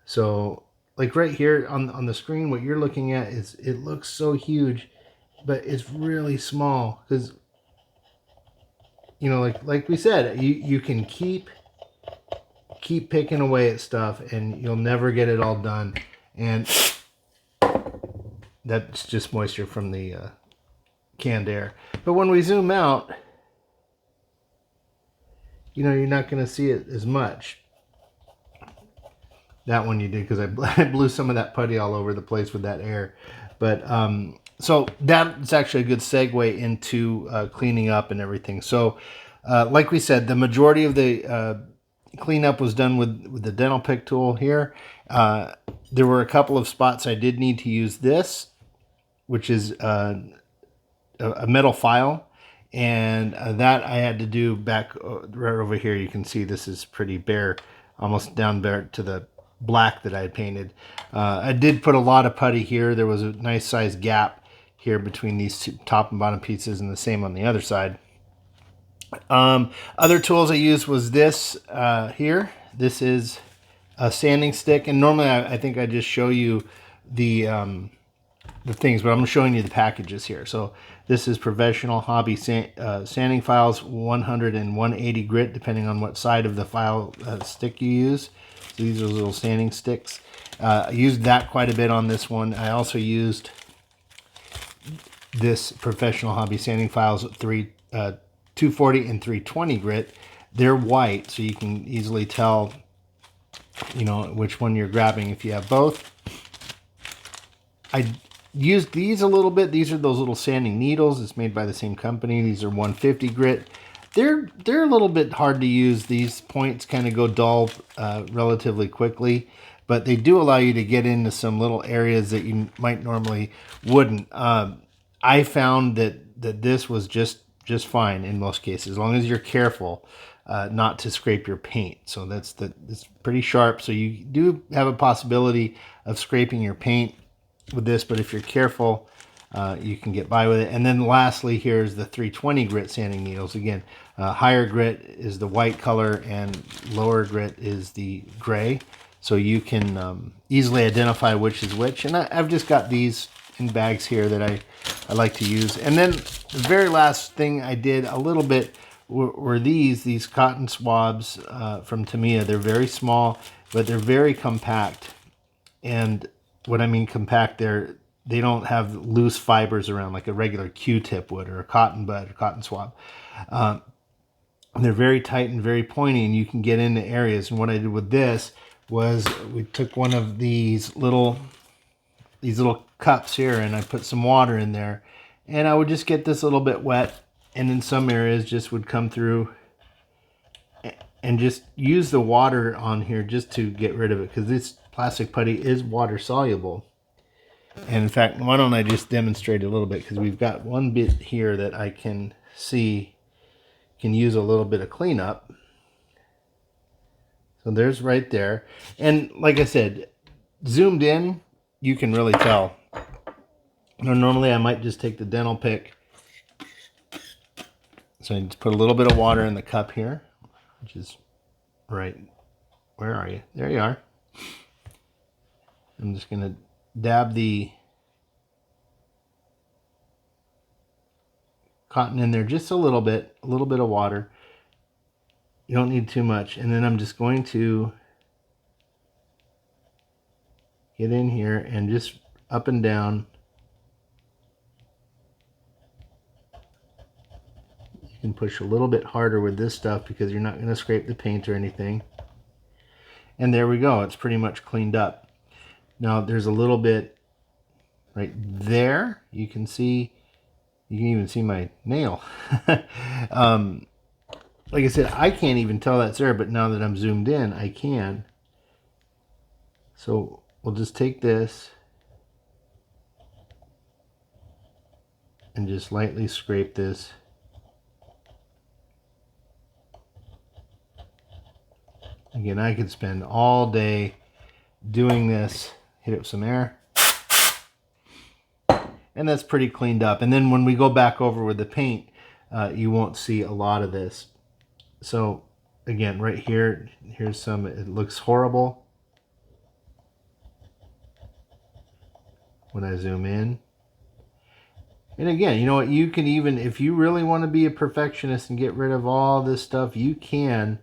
So like right here on the screen, what you're looking at is, it looks so huge, but it's really small, because you know, like we said, you can keep picking away at stuff and you'll never get it all done. And that's just moisture from the canned air. But when we zoom out, you know, you're not going to see it as much. That one you did, because I blew some of that putty all over the place with that air. But so that's actually a good segue into cleaning up and everything. So like we said, the majority of the cleanup was done with the dental pick tool here. There were a couple of spots I did need to use this, which is a metal file. And that I had to do back right over here. You can see this is pretty bare, almost down bare to the black that I had painted. I did put a lot of putty here. There was a nice sized gap here between these two top and bottom pieces, and the same on the other side. Other tools I used was this here. This is a sanding stick, and normally I think I just show you the things, but I'm showing you the packages here. So this is professional hobby sanding files, 100 and 180 grit, depending on what side of the file stick you use. So these are little sanding sticks. I used that quite a bit on this one. I also used this professional hobby sanding files, 240 and 320 grit. They're white, so you can easily tell, you know, which one you're grabbing if you have both. I used these a little bit. These are those little sanding needles. It's made by the same company. These are 150 grit. They're a little bit hard to use. These points kind of go dull relatively quickly, but they do allow you to get into some little areas that you might normally wouldn't. I found that this was just fine in most cases, as long as you're careful not to scrape your paint. So it's pretty sharp. So you do have a possibility of scraping your paint with this, but if you're careful, you can get by with it. And then lastly, here's the 320 grit sanding needles. Again, higher grit is the white color and lower grit is the gray. So you can easily identify which is which. And I've just got these in bags here that I like to use. And then the very last thing I did a little bit were these cotton swabs from Tamiya. They're very small, but they're very compact. And what I mean compact, they don't have loose fibers around like a regular Q-tip would, or a cotton bud or cotton swab. They're very tight and very pointy, and you can get into areas. And what I did with this was we took one of these little cups here, and I put some water in there, and I would just get this a little bit wet, and in some areas just would come through and just use the water on here just to get rid of it, because this plastic putty is water soluble. And in fact, why don't I just demonstrate a little bit, because we've got one bit here that I can see can use a little bit of cleanup. So there's right there. And like I said, zoomed in, you can really tell. Normally I might just take the dental pick. So I just put a little bit of water in the cup here, which is right. Where are you? There you are. I'm just going to dab the cotton in there just a little bit of water. You don't need too much. And then I'm just going to get in here and just up and down. You can push a little bit harder with this stuff because you're not going to scrape the paint or anything. And there we go. It's pretty much cleaned up. Now there's a little bit right there. You can even see my nail. Like I said, I can't even tell that's there, but now that I'm zoomed in, I can. So we'll just take this and just lightly scrape this. Again, I could spend all day doing this. Hit it with some air. And that's pretty cleaned up. And then when we go back over with the paint, you won't see a lot of this. So again, right here, here's some, it looks horrible when I zoom in. And again, you know what, you can even, if you really want to be a perfectionist and get rid of all this stuff, you can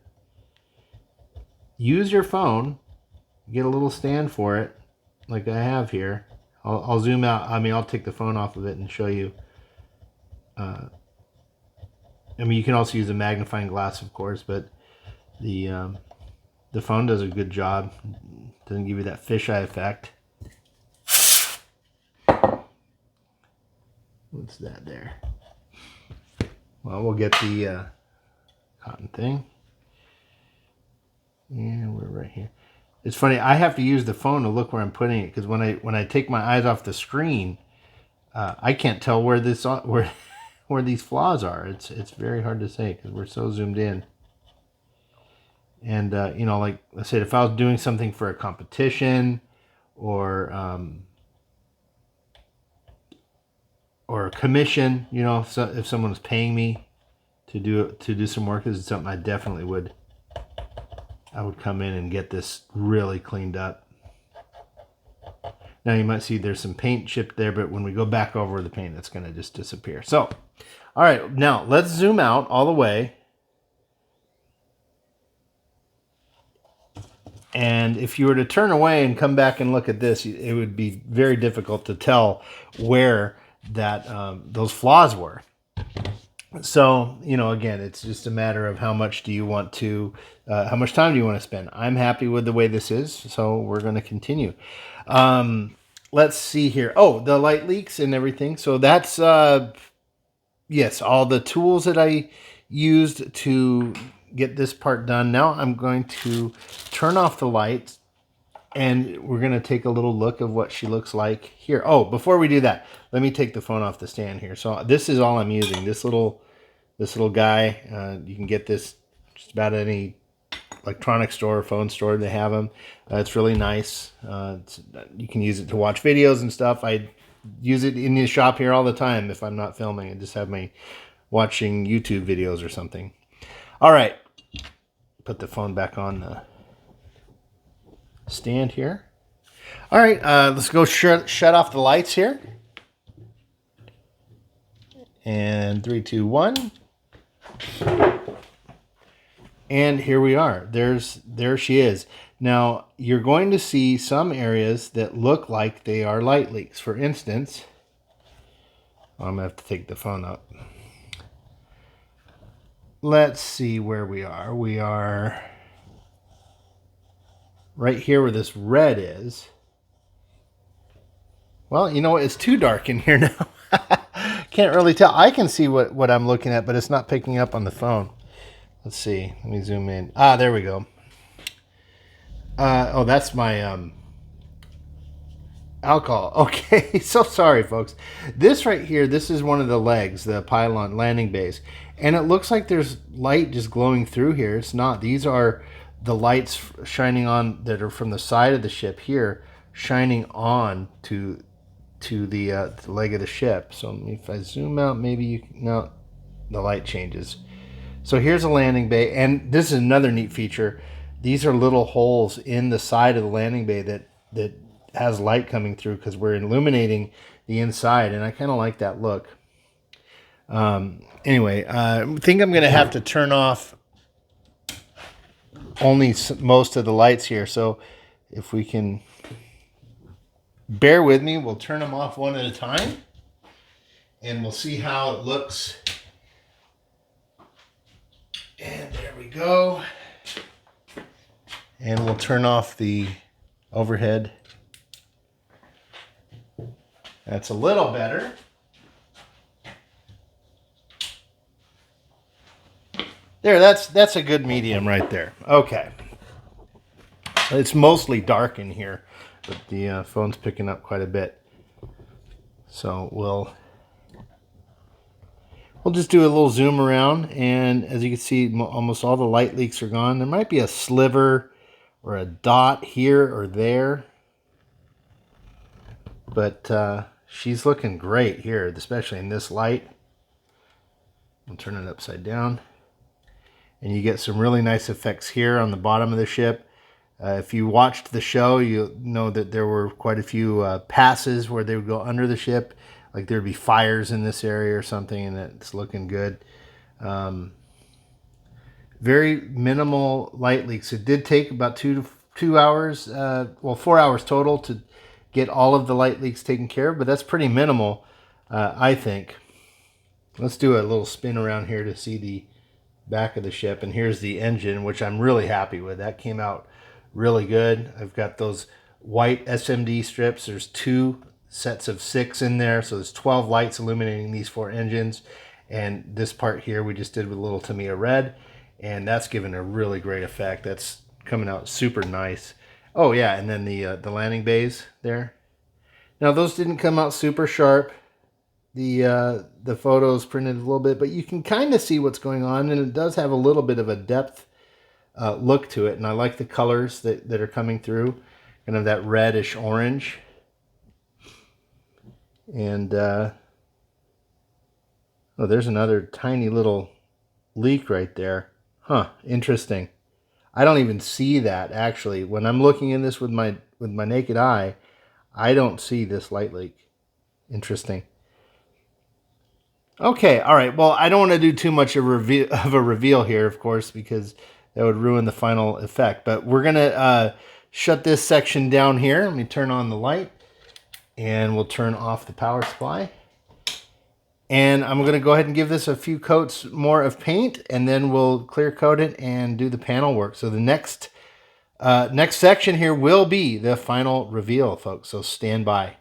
use your phone, get a little stand for it, like I have here. I'll zoom out, I mean, I'll take the phone off of it and show you. I mean, you can also use a magnifying glass, of course, but the phone does a good job. Doesn't give you that fisheye effect. What's that there? Well, we'll get the cotton thing. Yeah, we're right here. It's funny, I have to use the phone to look where I'm putting it, because when I take my eyes off the screen, I can't tell where where these flaws are. It's very hard to say because we're so zoomed in. And you know, like I said, if I was doing something for a competition or a commission, you know, so if someone was paying me to do some work, this is something I definitely would. I would come in and get this really cleaned up. Now you might see there's some paint chipped there, but when we go back over the paint, it's going to just disappear. So, all right, now let's zoom out all the way. And if you were to turn away and come back and look at this, it would be very difficult to tell where that those flaws were. So, you know, again, it's just a matter of how much do you want to, how much time do you want to spend? I'm happy with the way this is, so we're going to continue. Let's see here. Oh, the light leaks and everything. So that's, yes, all the tools that I used to get this part done. Now I'm going to turn off the lights and we're going to take a little look of what she looks like here. Oh, before we do that, let me take the phone off the stand here. So this is all I'm using. This little guy, you can get this just about any electronic store or phone store. They have them. It's really nice. You can use it to watch videos and stuff. I use it in the shop here all the time if I'm not filming. I just have my watching YouTube videos or something. All right. Put the phone back on the stand here. All right. Let's go shut off the lights here. And 3, 2, 1. And here we are. There she is. Now, you're going to see some areas that look like they are light leaks. For instance, I'm going to have to take the phone up. Let's see where we are. We are right here where this red is. Well, you know what? It's too dark in here now. Can't really tell. I can see what I'm looking at, but it's not picking up on the phone. Let's see. Let me zoom in. Ah, there we go. Oh, that's my alcohol. Okay, so sorry, folks. This right here, this is one of the legs, the pylon landing base. And it looks like there's light just glowing through here. It's not. These are the lights shining on that are from the side of the ship here, shining on to the leg of the ship. So if I zoom out, maybe you can, no, the light changes. So here's a landing bay, and this is another neat feature. These are little holes in the side of the landing bay that has light coming through because we're illuminating the inside, and I kind of like that look. Anyway, I think I'm going to have to turn off only most of the lights here. So if we can bear with me, we'll turn them off one at a time, and we'll see how it looks go. And we'll turn off the overhead. That's a little better. There, that's a good medium right there. Okay. It's mostly dark in here, but the phone's picking up quite a bit. So we'll just do a little zoom around, and as you can see, almost all the light leaks are gone. There might be a sliver or a dot here or there, but she's looking great here, especially in this light. I'll turn it upside down, and you get some really nice effects here on the bottom of the ship. If you watched the show, you know that there were quite a few passes where they would go under the ship. Like there'd be fires in this area or something, and it's looking good. Very minimal light leaks. It did take about 2 hours, well, 4 hours total to get all of the light leaks taken care of, but that's pretty minimal, I think. Let's do a little spin around here to see the back of the ship, and here's the engine, which I'm really happy with. That came out really good. I've got those white SMD strips. There's 2 sets of 6 in there, so there's 12 lights illuminating these 4 engines, and this part here we just did with a little Tamiya red, and that's given a really great effect. That's coming out super nice. Oh yeah, and then the landing bays there. Now those didn't come out super sharp. The photos printed a little bit, but you can kind of see what's going on, and it does have a little bit of a depth look to it, and I like the colors that are coming through, kind of that reddish orange. And oh, there's another tiny little leak right there. Huh, interesting. I don't even see that actually. When I'm looking in this with my naked eye, I don't see this light leak. Interesting. Okay, all right. Well, I don't want to do too much of a reveal here, of course, because that would ruin the final effect. But we're gonna shut this section down here. Let me turn on the light, and we'll turn off the power supply. And I'm going to go ahead and give this a few coats more of paint, and then we'll clear coat it and do the panel work. So the next section here will be the final reveal, folks. So stand by.